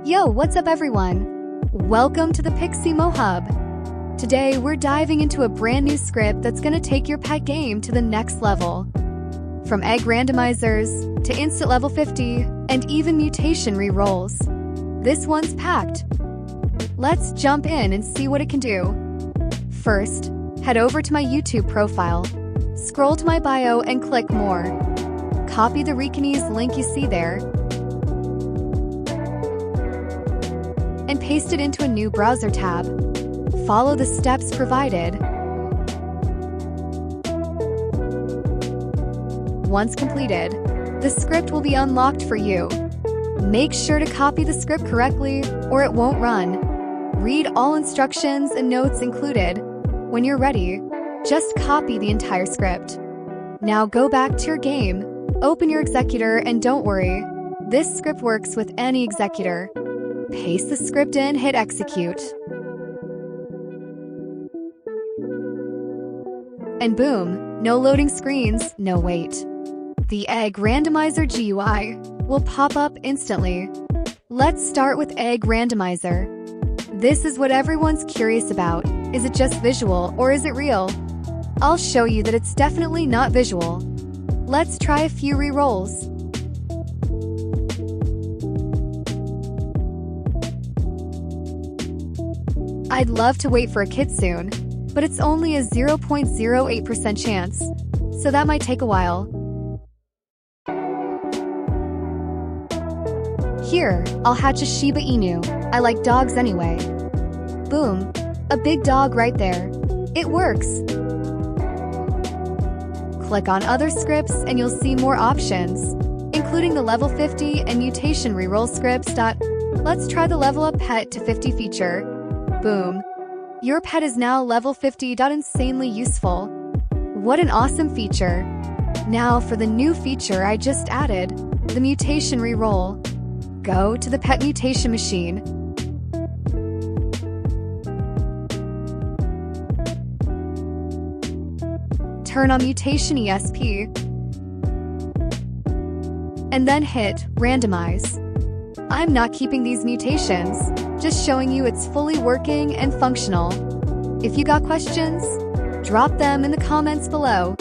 Yo, what's up everyone? Welcome to the Pixie Mo Hub. Today, we're diving into a brand new script that's gonna take your pet game to the next level. From egg randomizers, to instant level 50, and even mutation rerolls. This one's packed. Let's jump in and see what it can do. First, head over to my YouTube profile. Scroll to my bio and click More. Copy the Recognize link you see there, and paste it into a new browser tab. Follow the steps provided. Once completed, the script will be unlocked for you. Make sure to copy the script correctly or it won't run. Read all instructions and notes included. When you're ready, just copy the entire script. Now go back to your game, open your executor, and don't worry, this script works with any executor. Paste the script in, hit execute. And boom, no loading screens, no wait. The Egg Randomizer GUI will pop up instantly. Let's start with Egg Randomizer. This is what everyone's curious about. Is it just visual or is it real? I'll show you that it's definitely not visual. Let's try a few rerolls. I'd love to wait for a kit soon, but it's only a 0.08% chance, so that might take a while. Here, I'll hatch a Shiba Inu. I like dogs anyway. Boom, a big dog right there. It works. Click on other scripts and you'll see more options, including the level 50 and mutation reroll scripts. Let's try the level up pet to 50 feature. Boom. Your pet is now level 50. Insanely useful. What an awesome feature. Now for the new feature I just added, the mutation reroll. Go to the pet mutation machine. Turn on Mutation ESP. And then hit Randomize. I'm not keeping these mutations, just showing you it's fully working and functional. If you got questions, drop them in the comments below.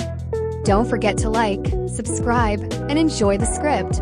Don't forget to like, subscribe, and enjoy the script.